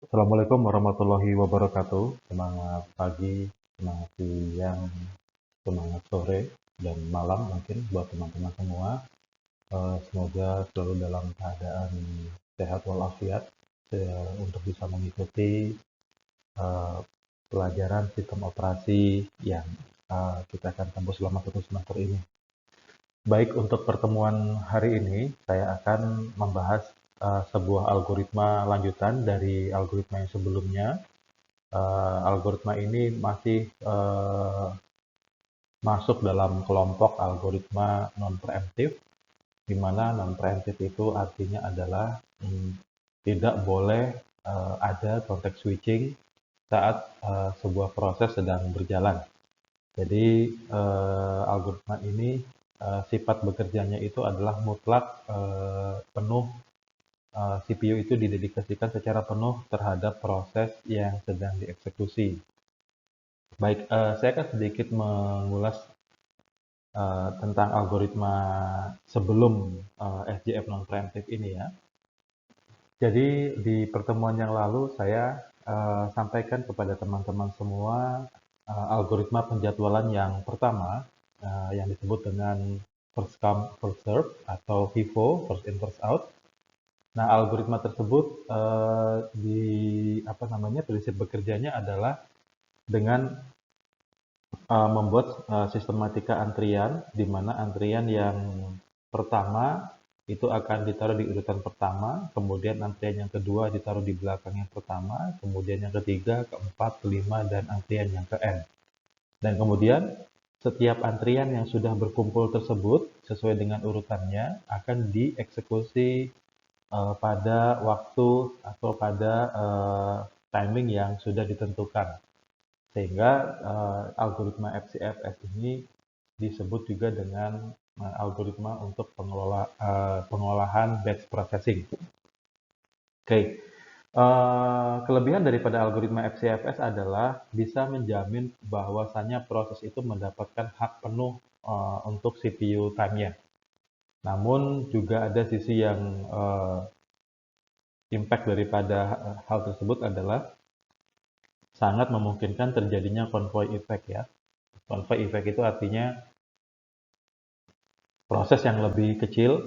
Assalamualaikum warahmatullahi wabarakatuh. Semangat pagi, semangat siang, semangat sore, dan malam mungkin buat teman-teman semua. Semoga selalu dalam keadaan sehat walafiat untuk bisa mengikuti eh, pelajaran sistem operasi yang kita akan tempuh selama satu semester ini. Baik, untuk pertemuan hari ini, saya akan membahas sebuah algoritma lanjutan dari algoritma yang sebelumnya. Algoritma ini masih masuk dalam kelompok algoritma non-preemptif, di mana non-preemptif itu artinya adalah tidak boleh ada context switching saat sebuah proses sedang berjalan. Jadi algoritma ini sifat bekerjanya itu adalah mutlak penuh, CPU itu didedikasikan secara penuh terhadap proses yang sedang dieksekusi. Baik, saya akan sedikit mengulas tentang algoritma sebelum SJF non-preemptive ini ya. Jadi di pertemuan yang lalu saya sampaikan kepada teman-teman semua algoritma penjadwalan yang pertama yang disebut dengan first come first serve atau FIFO, first in first out. Nah, algoritma tersebut di apa namanya prinsip bekerjanya adalah dengan membuat sistematika antrian, di mana antrian yang pertama itu akan ditaruh di urutan pertama, kemudian antrian yang kedua ditaruh di belakang yang pertama, kemudian yang ketiga, keempat, kelima, dan antrian yang ke-n. Dan kemudian setiap antrian yang sudah berkumpul tersebut sesuai dengan urutannya akan dieksekusi pada waktu atau pada timing yang sudah ditentukan. Sehingga algoritma FCFS ini disebut juga dengan algoritma untuk pengolahan batch processing. Oke, kelebihan daripada algoritma FCFS adalah bisa menjamin bahwasannya proses itu mendapatkan hak penuh untuk CPU time-nya. Namun juga ada sisi yang impact daripada hal tersebut adalah sangat memungkinkan terjadinya convoy effect ya. Convoy effect itu artinya proses yang lebih kecil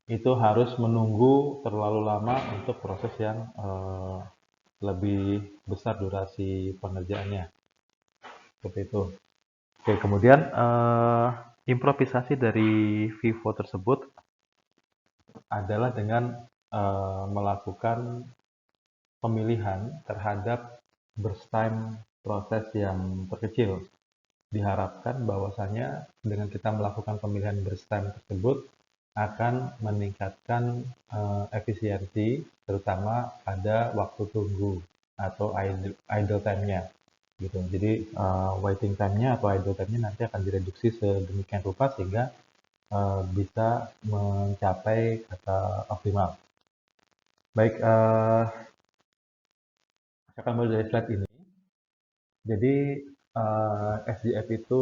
itu harus menunggu terlalu lama untuk proses yang lebih besar durasi pengerjaannya. Seperti itu. Oke, kemudian improvisasi dari Vivo tersebut adalah dengan melakukan pemilihan terhadap burst time proses yang terkecil. Diharapkan bahwasanya dengan kita melakukan pemilihan burst time tersebut akan meningkatkan efisiensi, terutama pada waktu tunggu atau idle time-nya. Gitu. Jadi waiting time-nya atau idle time-nya nanti akan direduksi sedemikian rupa sehingga bisa mencapai kata optimal. Baik, saya akan mulai dari slide ini. Jadi SJF itu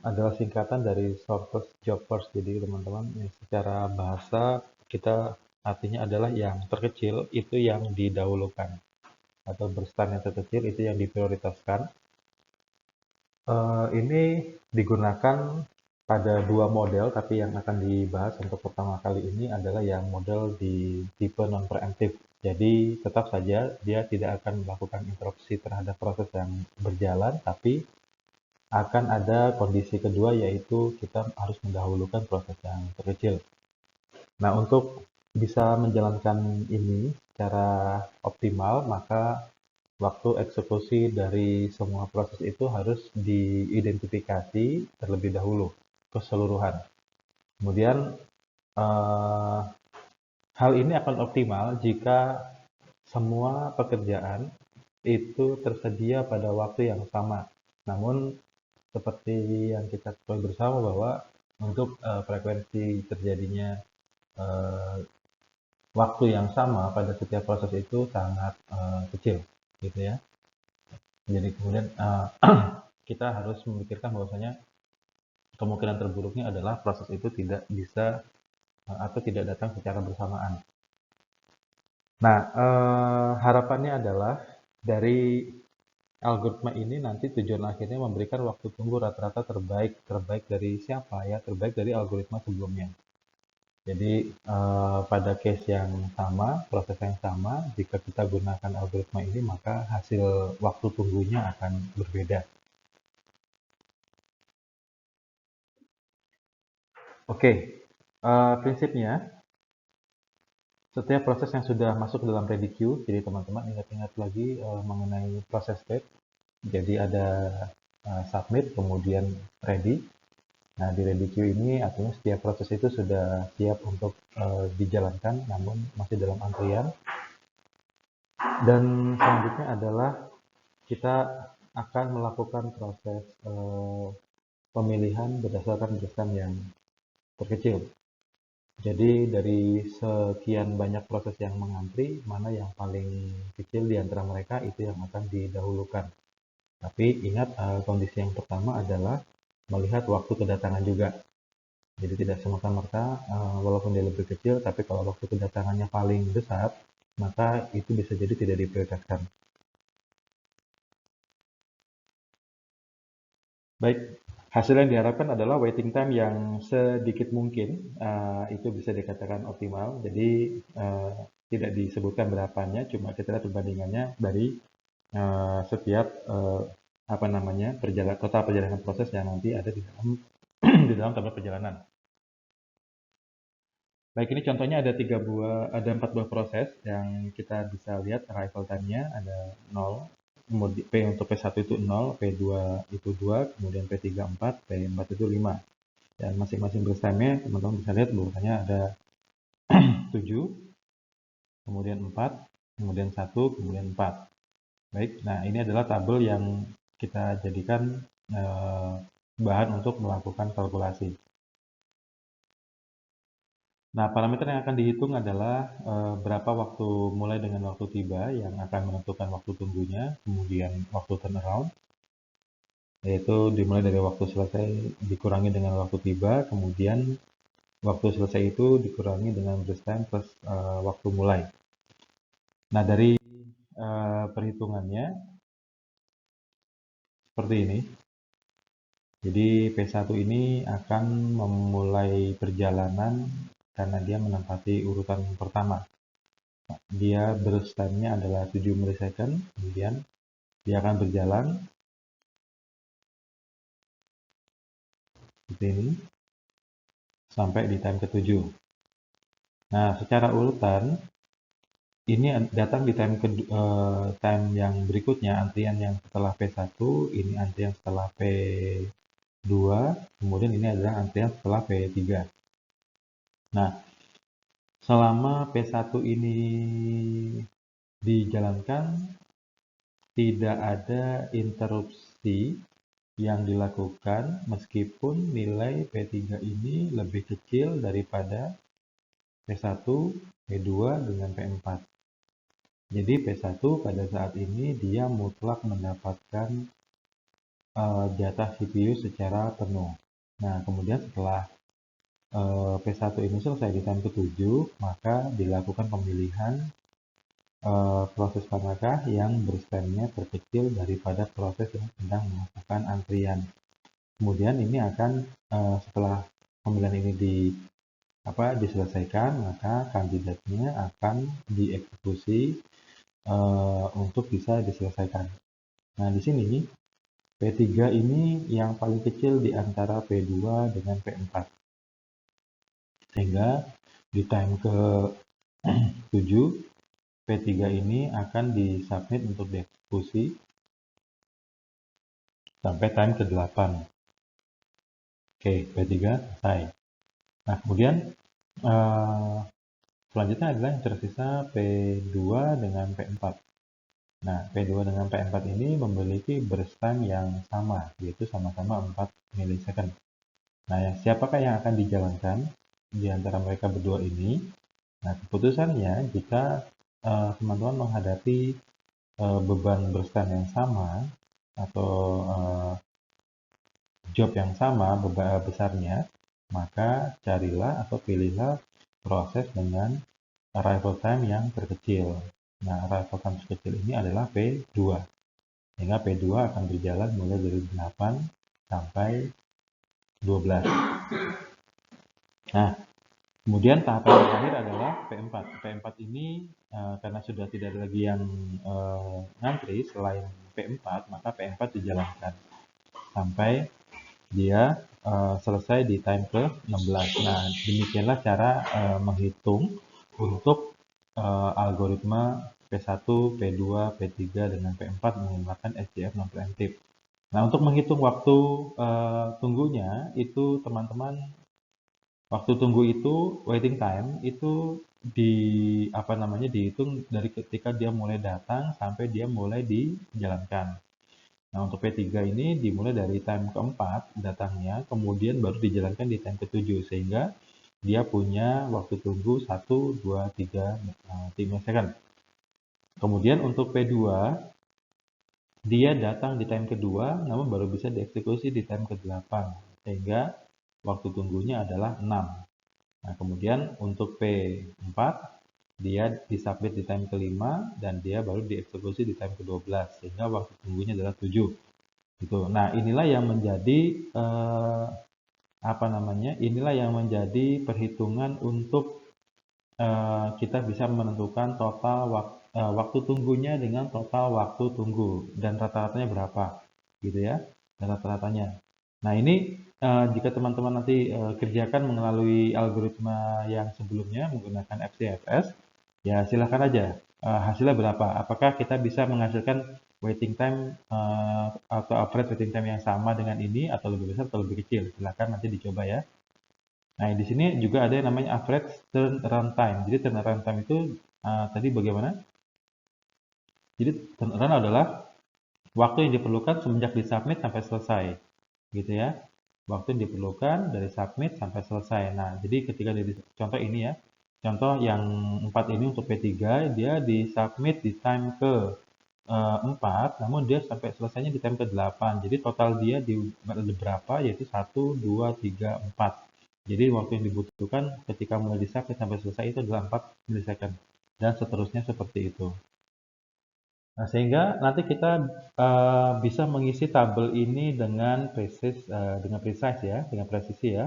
adalah singkatan dari shortest job first. Jadi teman-teman secara bahasa kita artinya adalah yang terkecil itu yang didahulukan atau berstan yang terkecil itu yang diprioritaskan. Ini digunakan pada dua model, tapi yang akan dibahas untuk pertama kali ini adalah yang model di tipe non-preemptive. Jadi tetap saja dia tidak akan melakukan interupsi terhadap proses yang berjalan, tapi akan ada kondisi kedua yaitu kita harus mendahulukan proses yang terkecil. Nah, untuk bisa menjalankan ini secara optimal, maka waktu eksekusi dari semua proses itu harus diidentifikasi terlebih dahulu keseluruhan. Kemudian eh, hal ini akan optimal jika semua pekerjaan itu tersedia pada waktu yang sama. Namun seperti yang kita ketahui bersama bahwa untuk frekuensi terjadinya eh, waktu yang sama pada setiap proses itu sangat kecil, gitu ya. Jadi kemudian kita harus memikirkan bahwasanya kemungkinan terburuknya adalah proses itu tidak bisa atau tidak datang secara bersamaan. Nah, harapannya adalah dari algoritma ini nanti tujuan akhirnya memberikan waktu tunggu rata-rata terbaik. Terbaik dari siapa ya? Terbaik dari algoritma sebelumnya. Jadi pada case yang sama, proses yang sama, jika kita gunakan algoritma ini maka hasil waktu tunggunya akan berbeda. Oke, prinsipnya setiap proses yang sudah masuk dalam ready queue, jadi teman-teman ingat-ingat lagi mengenai proses step. Jadi ada submit, kemudian ready. Nah, di ready queue ini artinya setiap proses itu sudah siap untuk dijalankan, namun masih dalam antrian. Dan selanjutnya adalah kita akan melakukan proses pemilihan berdasarkan barisan yang terkecil. Jadi dari sekian banyak proses yang mengantri, mana yang paling kecil di antara mereka itu yang akan didahulukan. Tapi ingat kondisi yang pertama adalah melihat waktu kedatangan juga. Jadi tidak semata-merta walaupun dia lebih kecil, tapi kalau waktu kedatangannya paling besar, maka itu bisa jadi tidak diprioritaskan. Baik, hasil yang diharapkan adalah waiting time yang sedikit mungkin, itu bisa dikatakan optimal. Jadi tidak disebutkan berapanya, cuma kita lihat perbandingannya dari setiap apa namanya total perjalanan proses yang nanti ada di dalam di dalam tabel perjalanan. Baik, ini contohnya ada 4 buah proses yang kita bisa lihat arrival time-nya ada 0, kemudian P untuk P1 itu 0, P2 itu 2, kemudian P3 4, P4 itu 5. Dan masing-masing burst time-nya teman-teman bisa lihat bahwasanya ada 7, kemudian 4, kemudian 1, kemudian 4. Baik, nah ini adalah tabel yang kita jadikan bahan untuk melakukan kalkulasi. Nah, parameter yang akan dihitung adalah berapa waktu mulai dengan waktu tiba yang akan menentukan waktu tunggunya, kemudian waktu turnaround, yaitu dimulai dari waktu selesai dikurangi dengan waktu tiba, kemudian waktu selesai itu dikurangi dengan burst time plus waktu mulai. Nah, dari perhitungannya seperti ini. Jadi P1 ini akan memulai perjalanan karena dia menempati urutan pertama. Dia burst time-nya adalah 7 milisecond, kemudian dia akan berjalan seperti ini sampai di time ke-7. Nah, secara urutan ini datang di time yang berikutnya, antrian yang setelah P1, ini antrian setelah P2, kemudian ini adalah antrian setelah P3. Nah, selama P1 ini dijalankan, tidak ada interupsi yang dilakukan meskipun nilai P3 ini lebih kecil daripada P1, P2 dengan P4. Jadi P1 pada saat ini dia mutlak mendapatkan jatah CPU secara penuh. Nah, kemudian setelah P1 ini selesai di time ke-7, maka dilakukan pemilihan proses manakah yang burst time-nya terkecil daripada proses yang sedang melakukan antrian. Kemudian ini akan setelah pemilihan ini diselesaikan, maka kandidatnya akan dieksekusi untuk bisa diselesaikan. Nah, di sini P3 ini yang paling kecil di antara P2 dengan P4. Sehingga di time ke-7, P3 ini akan disubmit untuk dieksekusi sampai time ke-8. Oke, P3 selesai. Nah, kemudian selanjutnya adalah yang tersisa P2 dengan P4. Nah, P2 dengan P4 ini memiliki burst time yang sama, yaitu sama-sama 4 milisecond. Nah, siapakah yang akan dijalankan di antara mereka berdua ini? Nah, keputusannya jika teman-teman menghadapi beban burst time yang sama atau job yang sama besarnya, maka carilah atau pilihlah proses dengan arrival time yang terkecil. Nah, arrival time terkecil ini adalah P2. Sehingga P2 akan berjalan mulai dari 8 sampai 12. Nah, kemudian tahapan yang terakhir adalah P4. P4 ini karena sudah tidak ada lagi yang ngantri selain P4, maka P4 dijalankan sampai dia selesai di time ke-16. Nah, demikianlah cara menghitung untuk algoritma P1, P2, P3 dengan P4 menggunakan SGF non preemptive. Nah, untuk menghitung waktu tunggunya itu teman-teman, waktu tunggu itu waiting time itu dihitung dari ketika dia mulai datang sampai dia mulai dijalankan. Nah, untuk P3 ini dimulai dari time keempat datangnya, kemudian baru dijalankan di time ke-7, sehingga dia punya waktu tunggu 1, 2, 3 millisecond. Kemudian untuk P2, dia datang di time kedua, namun baru bisa dieksekusi di time ke-8, sehingga waktu tunggunya adalah 6. Nah, kemudian untuk P4, dia disubmit di time ke-5, dan dia baru dieksekusi di time ke-12, sehingga waktu tunggunya adalah 7. Gitu. Nah, inilah yang menjadi inilah yang menjadi perhitungan untuk kita bisa menentukan total waktu tunggunya dengan total waktu tunggu dan rata-ratanya berapa, gitu ya, dan rata-ratanya. Nah, ini jika teman-teman nanti kerjakan melalui algoritma yang sebelumnya menggunakan FCFS, ya silakan aja hasilnya berapa. Apakah kita bisa menghasilkan waiting time atau average waiting time yang sama dengan ini, atau lebih besar atau lebih kecil? Silakan nanti dicoba ya. Nah, di sini juga ada yang namanya average turnaround time. Jadi turnaround time itu tadi bagaimana? Jadi turnaround adalah waktu yang diperlukan semenjak disubmit sampai selesai, gitu ya. Waktu yang diperlukan dari submit sampai selesai. Nah, jadi ketika dari contoh ini ya, contoh yang 4 ini untuk P3, dia disubmit di time ke 4, namun dia sampai selesainya di time ke-8. Jadi total dia di berapa? Yaitu 1, 2, 3, 4. Jadi waktu yang dibutuhkan ketika mulai disubmit sampai selesai itu adalah 4 millisecond. Dan seterusnya seperti itu. Nah, sehingga nanti kita bisa mengisi tabel ini dengan precise ya, dengan presisi ya.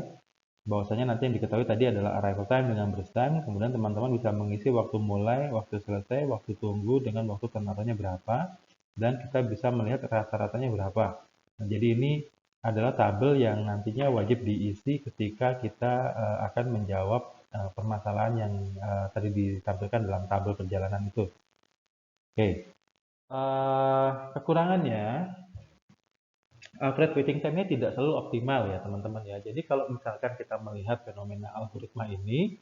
Bahwasanya nanti yang diketahui tadi adalah arrival time dengan burst time, kemudian teman-teman bisa mengisi waktu mulai, waktu selesai, waktu tunggu dengan waktu turnaround-nya berapa, dan kita bisa melihat rata-ratanya berapa. Nah, jadi ini adalah tabel yang nantinya wajib diisi ketika kita akan menjawab permasalahan yang tadi ditampilkan dalam tabel perjalanan itu. Oke. Kekurangannya, average waiting time-nya tidak selalu optimal ya teman-teman ya. Jadi kalau misalkan kita melihat fenomena algoritma ini,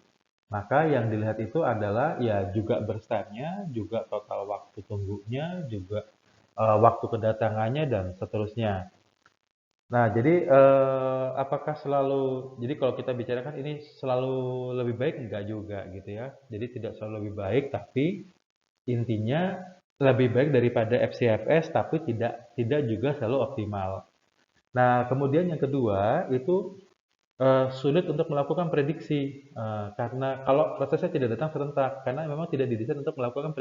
maka yang dilihat itu adalah ya juga burst time-nya, juga total waktu tunggunya, juga waktu kedatangannya, dan seterusnya. Nah, jadi apakah jadi kalau kita bicarakan ini selalu lebih baik? Enggak juga gitu ya. Jadi tidak selalu lebih baik, tapi intinya lebih baik daripada FCFS, tapi tidak juga selalu optimal. Nah, kemudian yang kedua itu sulit untuk melakukan prediksi karena kalau prosesnya tidak datang serentak, karena memang tidak didesain untuk melakukan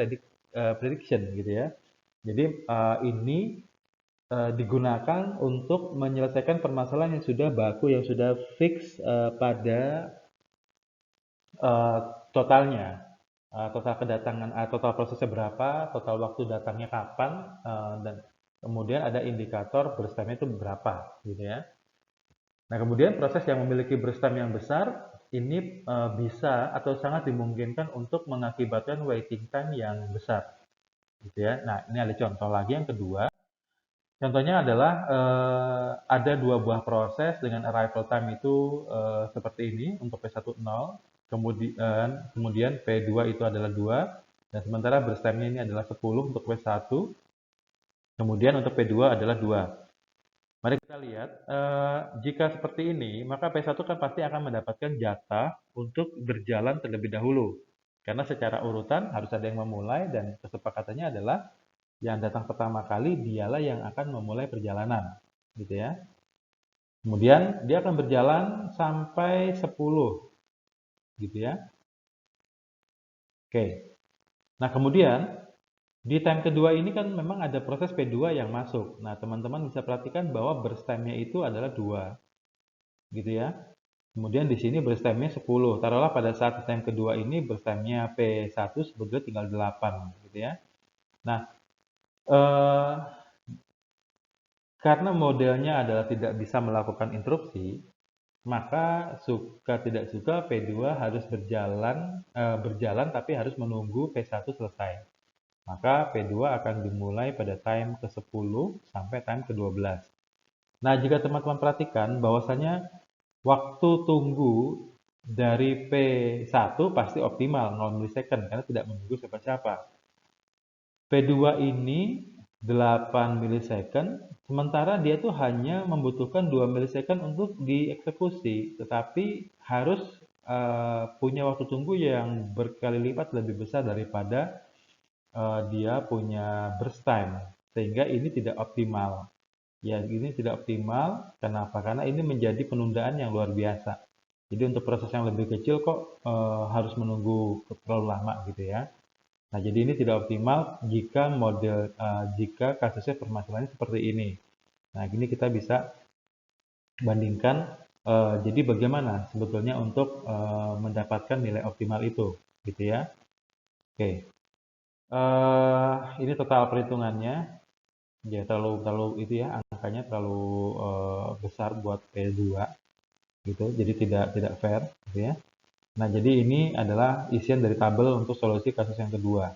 prediction gitu ya. Jadi ini digunakan untuk menyelesaikan permasalahan yang sudah baku, yang sudah fix pada totalnya. Total kedatangan, total prosesnya berapa, total waktu datangnya kapan, dan kemudian ada indikator burst time-nya itu berapa, gitu ya. Nah, kemudian proses yang memiliki burst time yang besar ini bisa atau sangat dimungkinkan untuk mengakibatkan waiting time yang besar, gitu ya. Nah, ini ada contoh lagi yang kedua. Contohnya adalah ada dua buah proses dengan arrival time itu seperti ini untuk P10, kemudian P2 itu adalah 2, dan sementara burst time-nya ini adalah 10 untuk P1, kemudian untuk P2 adalah 2. Mari kita lihat, jika seperti ini, maka P1 kan pasti akan mendapatkan jatah untuk berjalan terlebih dahulu. Karena secara urutan harus ada yang memulai, dan kesepakatannya adalah yang datang pertama kali dialah yang akan memulai perjalanan, gitu ya. Kemudian dia akan berjalan sampai 10, gitu ya. Oke. Nah, kemudian di time kedua ini kan memang ada proses P2 yang masuk. Nah, teman-teman bisa perhatikan bahwa burst time-nya itu adalah 2, gitu ya. Kemudian di sini burst time-nya 10. Taruhlah pada saat time kedua ini burst time-nya P1 sebetulnya tinggal 8, gitu ya. Nah, eh, karena modelnya adalah tidak bisa melakukan interupsi, maka suka tidak suka P2 harus berjalan tapi harus menunggu P1 selesai. Maka P2 akan dimulai pada time ke-10 sampai time ke-12. Nah, jika teman-teman perhatikan bahwasanya waktu tunggu dari P1 pasti optimal 0 milisecond karena tidak menunggu siapa-siapa. P2 ini 8 milisecond, sementara dia tuh hanya membutuhkan 2 milisecond untuk dieksekusi, tetapi harus punya waktu tunggu yang berkali lipat lebih besar daripada dia punya burst time, sehingga ini tidak optimal. Ya, ini tidak optimal. Kenapa? Karena ini menjadi penundaan yang luar biasa. Jadi untuk proses yang lebih kecil kok harus menunggu terlalu lama gitu ya. Nah, jadi ini tidak optimal jika kasusnya permasalahannya seperti ini. Nah, ini kita bisa bandingkan. Jadi bagaimana sebetulnya untuk mendapatkan nilai optimal itu, gitu ya. Oke. Ini total perhitungannya. Ya, terlalu itu ya, angkanya terlalu besar buat P2 gitu. Jadi tidak fair gitu ya. Nah, jadi ini adalah isian dari tabel untuk solusi kasus yang kedua.